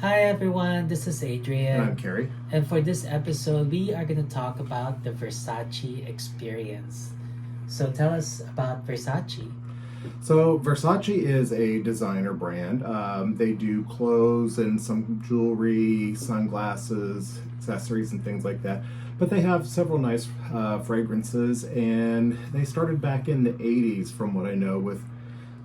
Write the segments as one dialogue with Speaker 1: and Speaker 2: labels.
Speaker 1: Hi everyone, this is Adrian.
Speaker 2: And I'm Carrie.
Speaker 1: And for this episode, we are going to talk about the Versace Experience. So tell us about Versace.
Speaker 2: So Versace is a designer brand. They do clothes and some jewelry, sunglasses, accessories, and things like that. But they have several nice fragrances, and they started back in the 80s, from what I know, with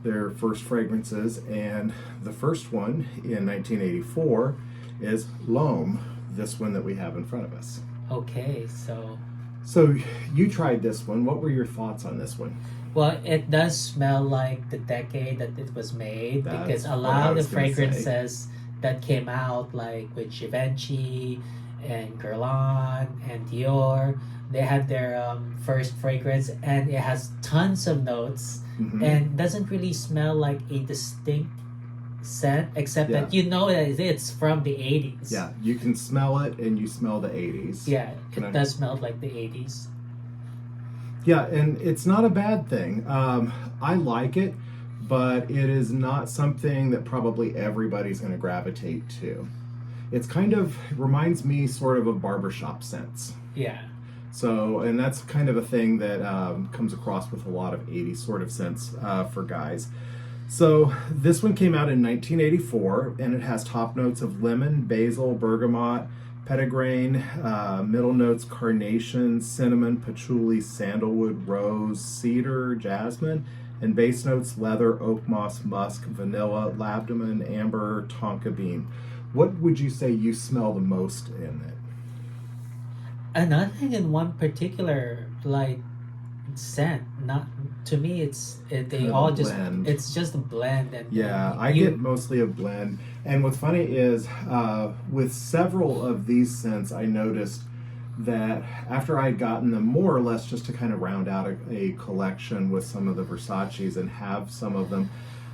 Speaker 2: their first fragrances. And the first one in 1984 is L'Homme, this one that we have in front of us.
Speaker 1: Okay, so
Speaker 2: So you tried this one. What were your thoughts on this one?
Speaker 1: well, it does smell like the decade that it was made
Speaker 2: That's
Speaker 1: because a
Speaker 2: what
Speaker 1: lot
Speaker 2: I
Speaker 1: of the
Speaker 2: was gonna say.
Speaker 1: fragrances that came out, like with Givenchy and Guerlain and Dior, they had their first fragrance, and it has tons of notes
Speaker 2: Mhm.
Speaker 1: and doesn't really smell like a distinct scent, except that you know that it's from the 80s.
Speaker 2: Yeah, you can smell it, and you smell the 80s.
Speaker 1: Yeah,
Speaker 2: Can
Speaker 1: it
Speaker 2: I-
Speaker 1: does smell like the 80s.
Speaker 2: Yeah, and it's not a bad thing. I like it, but it is not something that probably everybody's going to gravitate to. It's kind of reminds me sort of barbershop scents.
Speaker 1: Yeah.
Speaker 2: So, and that's kind of a thing that comes across with a lot of 80s sort of scents for guys. So this one came out in 1984, and it has top notes of lemon, basil, bergamot, petitgrain, middle notes carnation, cinnamon, patchouli, sandalwood, rose, cedar, jasmine, and base notes leather, oak moss, musk, vanilla, labdaman, amber, tonka bean. What would you say you smell the most in it?
Speaker 1: Nothing in one particular like scent. Not to me. They
Speaker 2: Kind of
Speaker 1: all
Speaker 2: a
Speaker 1: just
Speaker 2: blend.
Speaker 1: it's just a blend. And
Speaker 2: Yeah, I
Speaker 1: you,
Speaker 2: get mostly a blend. And what's funny is with several of these scents, I noticed that after I'd gotten them more or less just to kind of round out a collection with some of the Versaces and have some of them,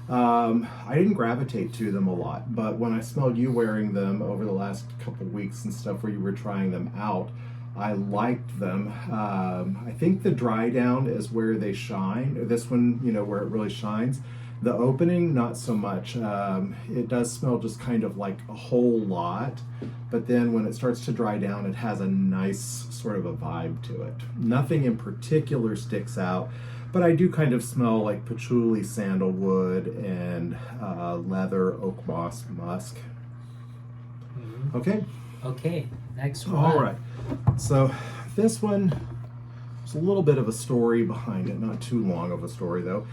Speaker 2: I didn't gravitate to them a lot. But when I smelled you wearing them over the last couple weeks and stuff where you were trying them out, I liked them. I think the dry down is where they shine. This one, where it really shines. The opening, not so much. It does smell just kind of like a whole lot, but then when it starts to dry down, it has a nice sort of a vibe to it. Nothing in particular sticks out, but I do kind of smell like patchouli, sandalwood, and leather, oak moss, musk.
Speaker 1: Mhm.
Speaker 2: Okay.
Speaker 1: Okay, next one.
Speaker 2: All right. So this one, there's a little bit of a story behind it, not too long of a story though.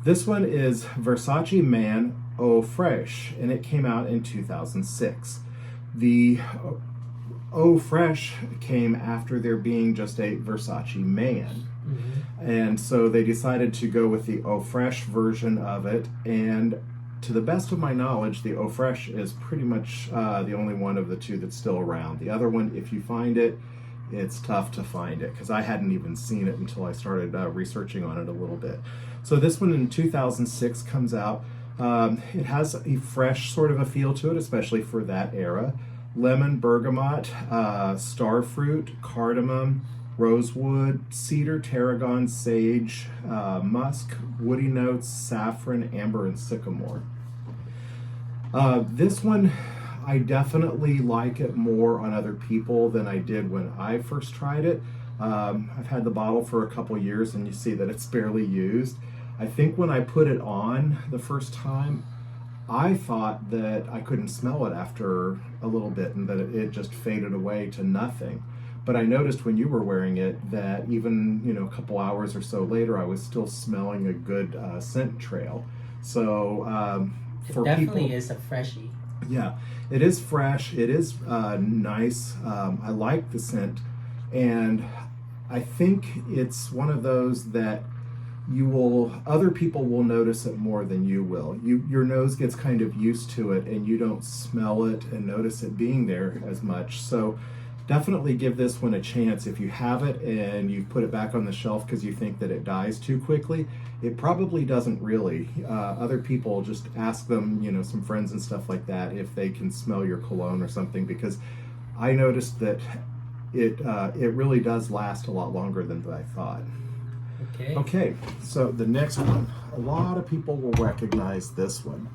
Speaker 2: This one is Versace Man Eau Fraiche, and it came out in 2006. The Eau Fraiche came after there being just a Versace Man.
Speaker 1: Mhm.
Speaker 2: And so they decided to go with the Eau Fraiche version of it. And to the best of my knowledge, the Eau Fraiche is pretty much the only one of the two that's still around. The other one, if you find it, it's tough to find it because I hadn't even seen it until I started researching on it a little bit. So this one in 2006 comes out. It has a fresh sort of a feel to it, especially for that era. Lemon, bergamot, starfruit, cardamom, rosewood, cedar, tarragon, sage, musk, woody notes, saffron, amber, and sycamore. This one, I definitely like it more on other people than I did when I first tried it. I've had the bottle for a couple years, and you see that it's barely used. I think when I put it on the first time, I thought that I couldn't smell it after a little bit and that it just faded away to nothing. But I noticed when you were wearing it that even, a couple hours or so later, I was still smelling a good scent trail. So
Speaker 1: It
Speaker 2: for
Speaker 1: definitely
Speaker 2: people,
Speaker 1: is a freshie.
Speaker 2: yeah, it is fresh. It is nice. I like the scent, and I think it's one of those that other people will notice it more than you will. Your nose gets kind of used to it, and you don't smell it and notice it being there as much. So definitely give this one a chance. If you have it and you put it back on the shelf because you think that it dies too quickly, it probably doesn't really. Other people, just ask them, some friends and stuff like that, if they can smell your cologne or something, because I noticed that it really does last a lot longer than I thought.
Speaker 1: Okay.
Speaker 2: So the next one, a lot of people will recognize this one.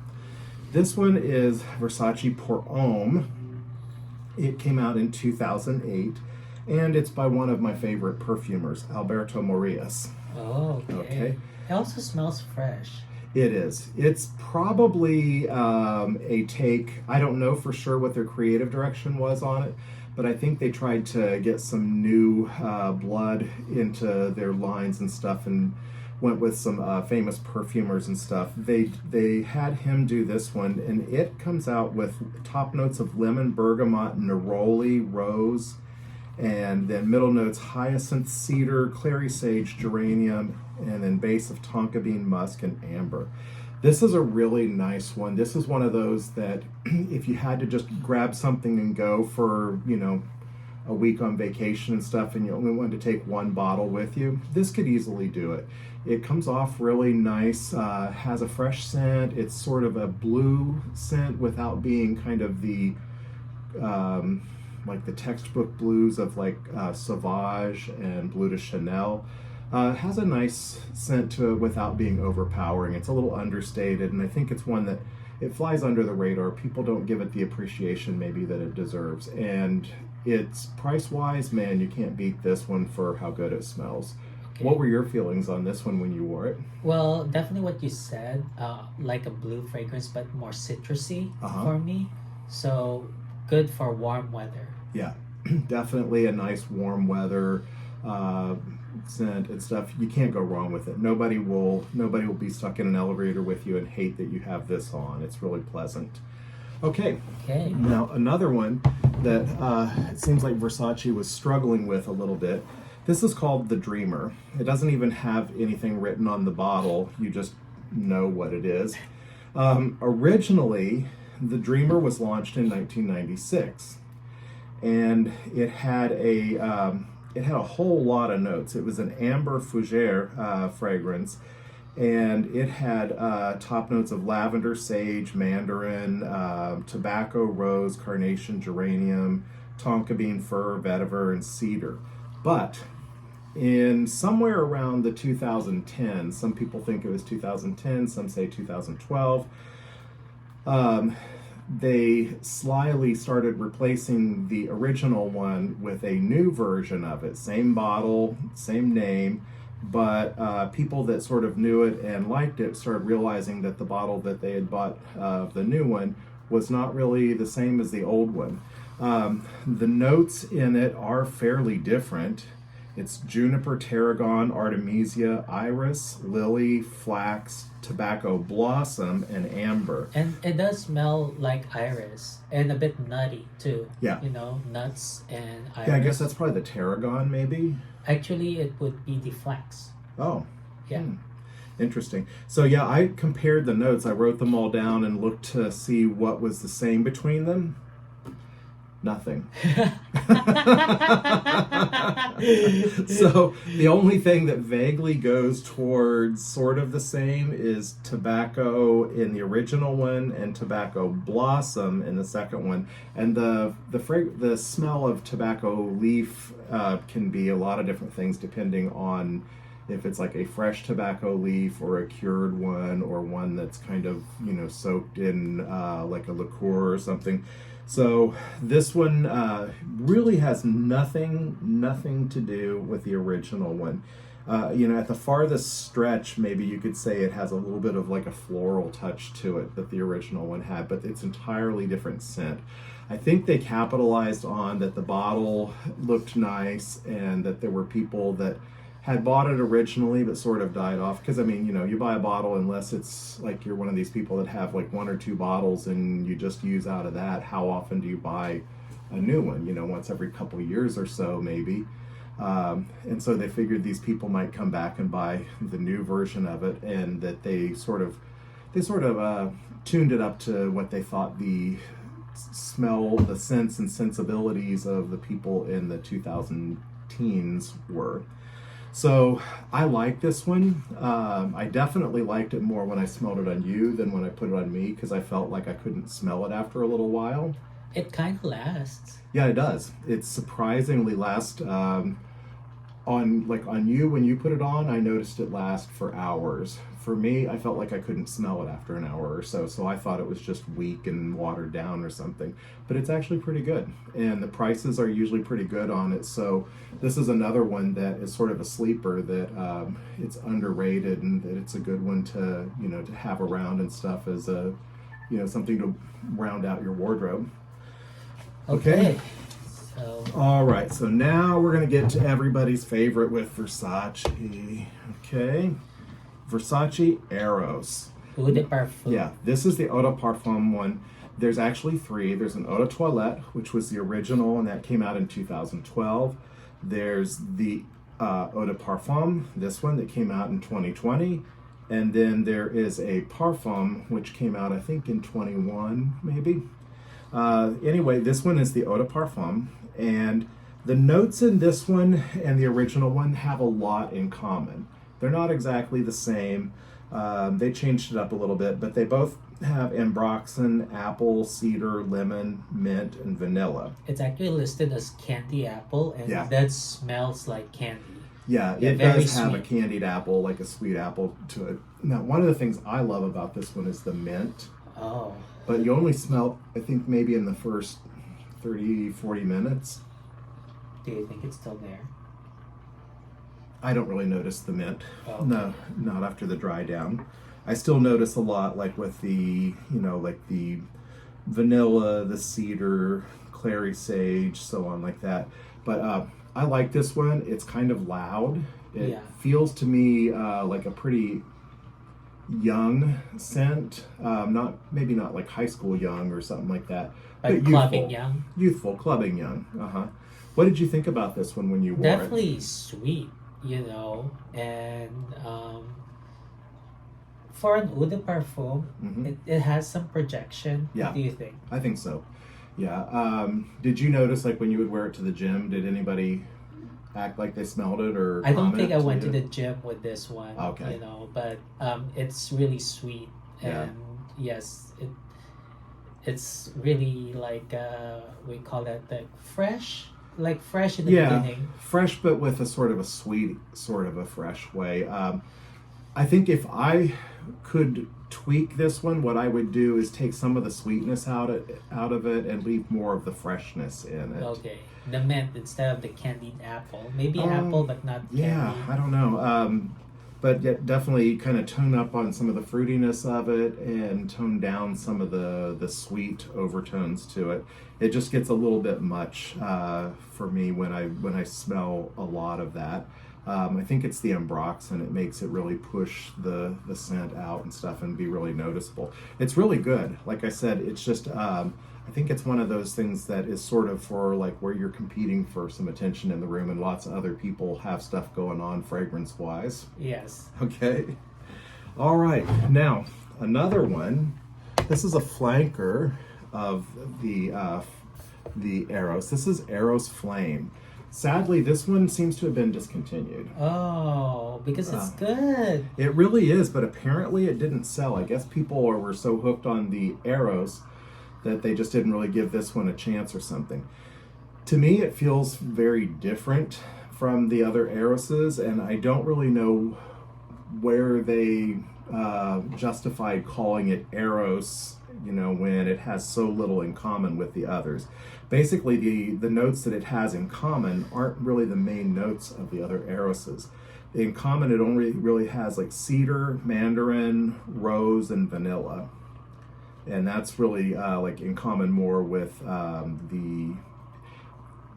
Speaker 2: This one is Versace Pour Homme. It came out in 2008, and it's by one of my favorite perfumers, Alberto Morillas.
Speaker 1: Oh, okay.
Speaker 2: Okay.
Speaker 1: It also smells fresh.
Speaker 2: It is. It's probably a take. I don't know for sure what their creative direction was on it, but I think they tried to get some new blood into their lines and stuff, and went with some famous perfumers and stuff. They had him do this one, and it comes out with top notes of lemon, bergamot, neroli, rose, and then middle notes hyacinth, cedar, clary sage, geranium, and then base of tonka bean, musk, and amber. This is a really nice one. This is one of those that if you had to just grab something and go for, a week on vacation and stuff, and you only wanted to take one bottle with you, this could easily do it. It comes off really nice, has a fresh scent. It's sort of a blue scent without being kind of the like the textbook blues of like Sauvage and Bleu de Chanel. It has a nice scent to it without being overpowering. It's a little understated, and I think it's one that it flies under the radar. People don't give it the appreciation maybe that it deserves. And it's price-wise, man, you can't beat this one for how good it smells.
Speaker 1: Okay.
Speaker 2: What were your feelings on this one when you wore it?
Speaker 1: Well, definitely what you said, like a blue fragrance, but more citrusy for me. So good for warm weather.
Speaker 2: Yeah, definitely a nice warm weather scent and stuff. You can't go wrong with it. Nobody will be stuck in an elevator with you and hate that you have this on. It's really pleasant. Okay. Now another one that it seems like Versace was struggling with a little bit. This is called the Dreamer. It doesn't even have anything written on the bottle. You just know what it is. Originally, the Dreamer was launched in 1996, and it had a whole lot of notes. It was an amber fougere fragrance, and it had top notes of lavender, sage, mandarin, tobacco, rose, carnation, geranium, tonka bean, fir, vetiver, and cedar. But in somewhere around the 2010, some people think it was 2010, some say 2012, they slyly started replacing the original one with a new version of it. Same bottle, same name, but people that sort of knew it and liked it started realizing that the bottle that they had bought of the new one was not really the same as the old one. The notes in it are fairly different. It's juniper, tarragon, artemisia, iris, lily, flax, tobacco blossom, and amber.
Speaker 1: And it does smell like iris and a bit nutty too.
Speaker 2: Yeah.
Speaker 1: Nuts and iris.
Speaker 2: Yeah, I guess that's probably the tarragon maybe.
Speaker 1: Actually, it would be the flax.
Speaker 2: Oh.
Speaker 1: Yeah.
Speaker 2: Interesting. So yeah, I compared the notes. I wrote them all down and looked to see what was the same between them. Nothing. So the only thing that vaguely goes towards sort of the same is tobacco in the original one and tobacco blossom in the second one. And the smell of tobacco leaf can be a lot of different things depending on if it's like a fresh tobacco leaf or a cured one or one that's kind of, soaked in like a liqueur or something. So this one really has nothing to do with the original one. At the farthest stretch, maybe you could say it has a little bit of like a floral touch to it that the original one had, but it's entirely different scent. I think they capitalized on that the bottle looked nice and that there were people that had bought it originally but sort of died off, because you buy a bottle, unless it's like you're one of these people that have like one or two bottles and you just use out of that. How often do you buy a new one? Once every couple years or so maybe. And so they figured these people might come back and buy the new version of it, and that they sort of tuned it up to what they thought the smell, the sense and sensibilities of the people in the 2000 teens were. So I like this one. I definitely liked it more when I smelled it on you than when I put it on me, because I felt like I couldn't smell it after a little while.
Speaker 1: It kind of lasts.
Speaker 2: Yeah, it does. It surprisingly lasts. On you, when you put it on, I noticed it last for hours. for me, I felt like I couldn't smell it after an hour or so. So I thought it was just weak and watered down or something. But it's actually pretty good. And the prices are usually pretty good on it. So this is another one that is sort of a sleeper, that it's underrated, and that it's a good one to, to have around and stuff as a, something to round out your wardrobe. Okay.
Speaker 1: So
Speaker 2: All right, so now we're going to get to everybody's favorite with Versace. Okay. Versace Eros.
Speaker 1: Eau de Parfum.
Speaker 2: Yeah, this is the Eau de Parfum one. There's actually three. There's an Eau de Toilette, which was the original, and that came out in 2012. There's the Eau de Parfum, this one that came out in 2020. And then there is a Parfum, which came out, I think, in 21, maybe. Anyway, this one is the Eau de Parfum, and the notes in this one and the original one have a lot in common. They're not exactly the same. They changed it up a little bit, but they both have ambroxan, apple, cedar, lemon, mint, and vanilla.
Speaker 1: It's actually listed as candy apple, and that smells like candy.
Speaker 2: Yeah, it does have a candied apple, like a sweet apple to it. Now, one of the things I love about this one is the mint.
Speaker 1: Oh.
Speaker 2: But you only smell, I think, maybe in the first 30, 40 minutes.
Speaker 1: Do you think it's still there?
Speaker 2: I don't really notice the mint.
Speaker 1: Okay.
Speaker 2: No, not after the dry down. I still notice a lot, like with the, like the vanilla, the cedar, clary sage, so on like that. But I like this one. It's kind of loud. It feels to me like a pretty young scent, maybe not like high school young or something like that,
Speaker 1: but clubbing young.
Speaker 2: Youthful, clubbing young. What did you think about this one when you wore it?
Speaker 1: Definitely sweet, and for an eau de parfum, it has some projection.
Speaker 2: Yeah.
Speaker 1: What do you think?
Speaker 2: I think so. Yeah. Did you notice, like, when you would wear it to the gym, did anybody act like they smelled it, or
Speaker 1: I don't think I went to the gym with this one.
Speaker 2: Okay.
Speaker 1: But it's really sweet, and yes, it's really like we call that like fresh in the beginning.
Speaker 2: Fresh, but with a sort of a sweet, sort of a fresh way. I think if I could tweak this one, what I would do is take some of the sweetness out of it and leave more of the freshness in it.
Speaker 1: Okay. The mint instead of the candied apple. Maybe apple, but not candy.
Speaker 2: Yeah, I don't know. But yet definitely kind of tone up on some of the fruitiness of it and tone down some of the sweet overtones to it. It just gets a little bit much for me when I smell a lot of that. I think it's the ambroxan. It makes it really push the scent out and stuff and be really noticeable. It's really good. Like I said, it's just I think it's one of those things that is sort of for like where you're competing for some attention in the room and lots of other people have stuff going on fragrance wise.
Speaker 1: Yes.
Speaker 2: Okay. All right. Now, another one. This is a flanker of the Eros. This is Eros Flame. Sadly, this one seems to have been discontinued.
Speaker 1: Oh, because it's good.
Speaker 2: It really is, but apparently it didn't sell. I guess people were so hooked on the Eros that they just didn't really give this one a chance or something. To me, it feels very different from the other Eroses, and I don't really know where they justified calling it Eros, when it has so little in common with the others. Basically, the notes that it has in common aren't really the main notes of the other Eroses. In common, it only really has like cedar, mandarin, rose, and vanilla. And that's really like in common more with the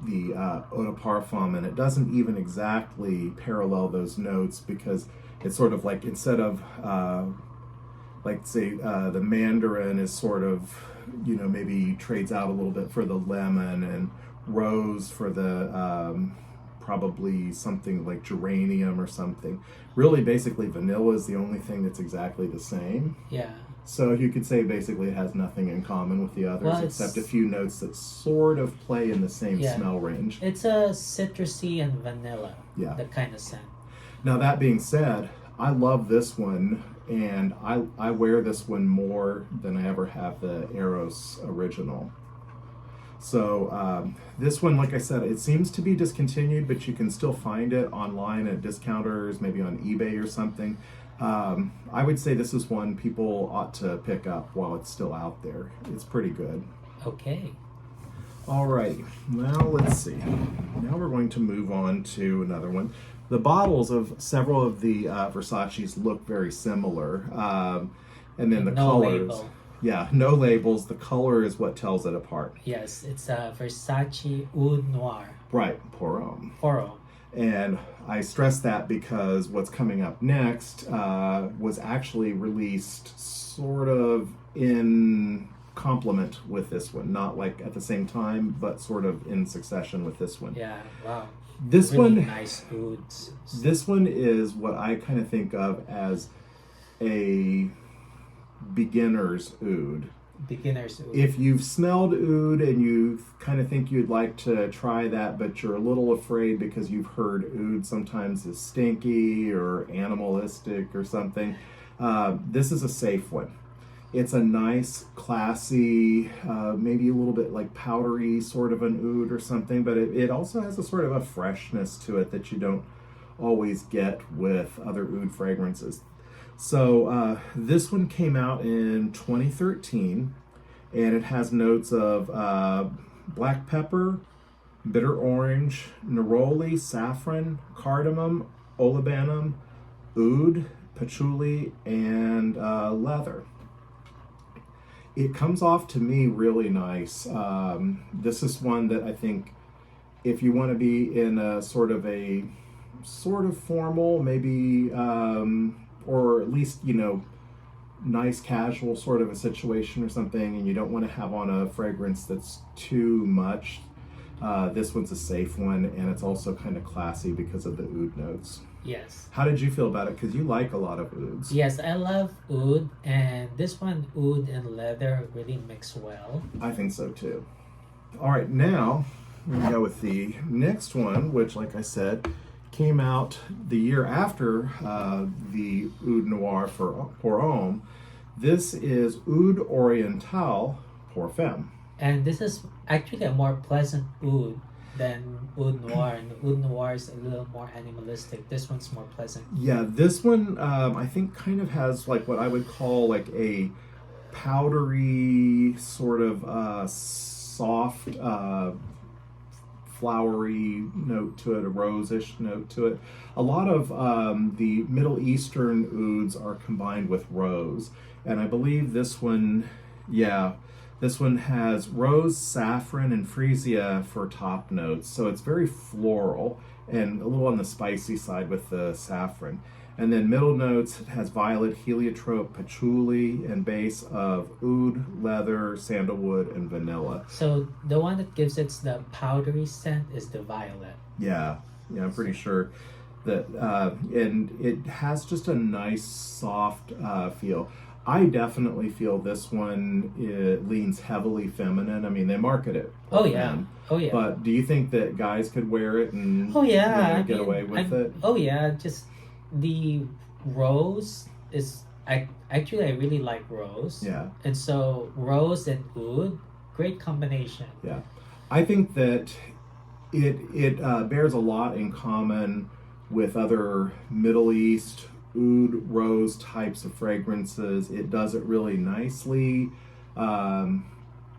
Speaker 2: Eau de Parfum, and it doesn't even exactly parallel those notes because it's sort of like instead of like say the mandarin is sort of maybe trades out a little bit for the lemon, and rose for the probably something like geranium or something. Really, basically vanilla is the only thing that's exactly the same.
Speaker 1: Yeah.
Speaker 2: So you could say basically it has nothing in common with the others except a few notes that sort of play in the same smell range.
Speaker 1: It's a citrusy and vanilla.
Speaker 2: Yeah.
Speaker 1: The kind of scent.
Speaker 2: Now that being said, I love this one, and I wear this one more than I ever have the Eros original. So this one, like I said, it seems to be discontinued, but you can still find it online at discounters, maybe on eBay or something. I would say this is one people ought to pick up while it's still out there. It's pretty good.
Speaker 1: Okay.
Speaker 2: All right, now let's see. Now we're going to move on to another one. The bottles of several of the Versace's look very similar, and then the
Speaker 1: No
Speaker 2: colors.
Speaker 1: label.
Speaker 2: Yeah, no labels. The color is what tells it apart.
Speaker 1: Yes, it's a Versace Oud Noir.
Speaker 2: Right, pour homme.
Speaker 1: Oro.
Speaker 2: And I stress that because what's coming up next was actually released sort of in complement with this one, not like at the same time, but sort of in succession with this one.
Speaker 1: Yeah, wow.
Speaker 2: This
Speaker 1: Really
Speaker 2: one,
Speaker 1: nice ouds.
Speaker 2: this one is what I kind of think of as a beginner's oud.
Speaker 1: Beginner's oud.
Speaker 2: If you've smelled oud and you kind of think you'd like to try that, but you're a little afraid because you've heard oud sometimes is stinky or animalistic or something, this is a safe one. It's a nice, classy, maybe a little bit like powdery sort of an oud or something, but it also has a sort of a freshness to it that you don't always get with other oud fragrances. So this one came out in 2013, and it has notes of black pepper, bitter orange, neroli, saffron, cardamom, olibanum, oud, patchouli, and leather. It comes off to me really nice. This is one that I think if you want to be in a sort of formal, maybe, or at least, nice casual sort of a situation or something, and you don't want to have on a fragrance that's too much, this one's a safe one, and it's also kind of classy because of the oud notes.
Speaker 1: Yes.
Speaker 2: How did you feel about it? Because you like a lot of ouds.
Speaker 1: Yes, I love oud, and this one, oud and leather, really mix well.
Speaker 2: I think so too. All right, now we're going to go with the next one, which, like I said, came out the year after the Oud Noir pour homme. This is Oud Oriental pour Femme.
Speaker 1: And this is actually a more pleasant oud than Oud Noir, and Oud Noir is a little more animalistic. This one's more pleasant.
Speaker 2: Yeah, this one I think kind of has like what I would call like a powdery sort of soft flowery note to it, a rose-ish note to it. A lot of the Middle Eastern ouds are combined with rose, and I believe this one, this one has rose, saffron, and freesia for top notes, so it's very floral and a little on the spicy side with the saffron. And then middle notes, it has violet, heliotrope, patchouli, and base of oud, leather, sandalwood, and vanilla.
Speaker 1: So the one that gives it the powdery scent is the violet.
Speaker 2: Yeah, I'm pretty sure that, and it has just a nice soft feel. I definitely feel this one, it leans heavily feminine. I mean, they market it.
Speaker 1: Oh yeah.
Speaker 2: Men.
Speaker 1: Oh yeah.
Speaker 2: But do you think that guys could wear it and get away with it?
Speaker 1: Oh yeah, just the rose is I really like rose.
Speaker 2: Yeah.
Speaker 1: And so rose and oud, great combination.
Speaker 2: Yeah. I think that it bears a lot in common with other Middle East oud rose types of fragrances. It does it really nicely.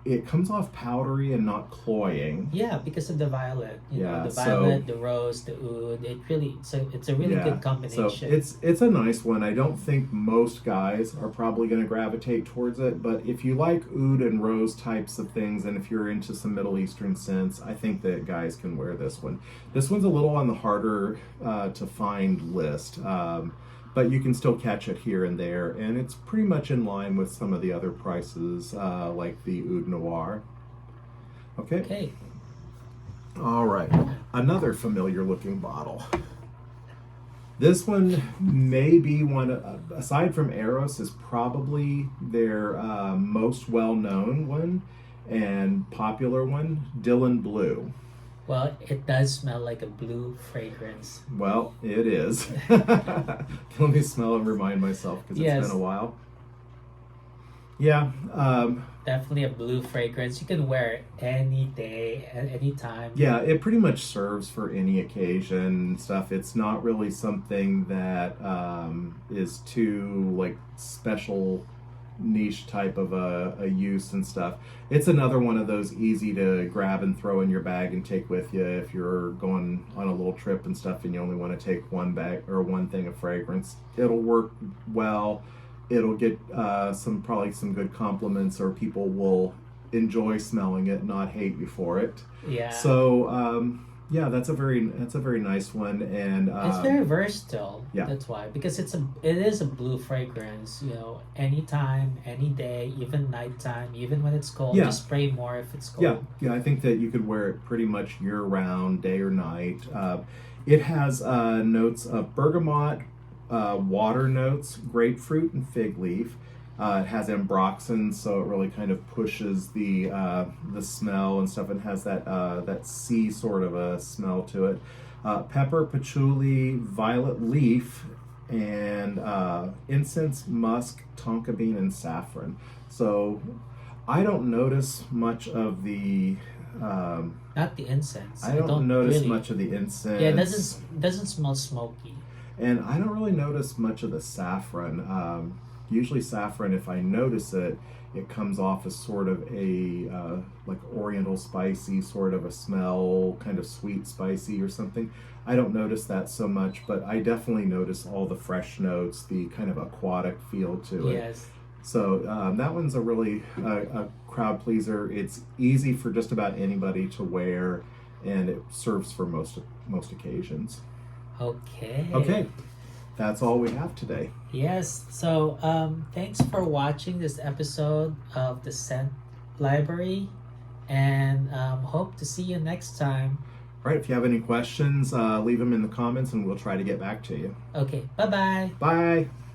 Speaker 2: It comes off powdery and not cloying.
Speaker 1: Yeah, because of the violet. You know, the
Speaker 2: so-
Speaker 1: violet, the rose, the oud. It's a really good combination.
Speaker 2: So it's a nice one. I don't think most guys are probably going to gravitate towards it, but if you like oud and rose types of things, and if you're into some Middle Eastern scents, I think that guys can wear this one. This one's a little on the harder to find list, but you can still catch it here and there, and it's pretty much in line with some of the other prices, like the Oud Noir. Okay. All right, another familiar looking bottle. This one may be one, aside from Eros, is probably their most well-known one and popular one, Dylan Blue.
Speaker 1: Well, it does smell like a blue fragrance.
Speaker 2: Well, it is. Let me smell and remind myself because it's
Speaker 1: Yes.
Speaker 2: been a while. Yeah.
Speaker 1: definitely a blue fragrance. You can wear it any day, at any time.
Speaker 2: Yeah, it pretty much serves for any occasion and stuff. It's not really something that is too like special niche type of a use and stuff. It's another one of those easy to grab and throw in your bag and take with you if you're going on a little trip and stuff and you only want to take one bag or one thing of fragrance. It'll work well. It'll get probably some good compliments, or people will enjoy smelling it, not hate you for it.
Speaker 1: Yeah.
Speaker 2: So yeah, that's a very nice one, and
Speaker 1: It's very versatile.
Speaker 2: yeah.
Speaker 1: That's why, because it is a blue fragrance. You know, anytime, any day, even nighttime, even when it's cold.
Speaker 2: Yeah.
Speaker 1: Just spray more if it's cold.
Speaker 2: Yeah. I think that you could wear it pretty much year round, day or night. It has notes of bergamot, water notes, grapefruit, and fig leaf. It has ambroxan, so it really kind of pushes the smell and stuff, and has that sea sort of a smell to it. Pepper, patchouli, violet leaf, and incense, musk, tonka bean, and saffron. So I don't notice much of the.
Speaker 1: Not the incense.
Speaker 2: I don't notice
Speaker 1: really.
Speaker 2: much of the incense.
Speaker 1: Yeah, it doesn't smell smoky.
Speaker 2: And I don't really notice much of the saffron. Usually saffron, if I notice it, it comes off as sort of a like Oriental spicy sort of a smell, kind of sweet spicy or something. I don't notice that so much, but I definitely notice all the fresh notes, the kind of aquatic feel to it.
Speaker 1: Yes.
Speaker 2: So that one's a really a crowd pleaser. It's easy for just about anybody to wear, and it serves for most occasions. Okay, that's all we have today.
Speaker 1: Yes. So thanks for watching this episode of the Scent Library, and hope to see you next time.
Speaker 2: All right, if you have any questions, leave them in the comments and we'll try to get back to you.
Speaker 1: Okay. Bye-bye.
Speaker 2: Bye.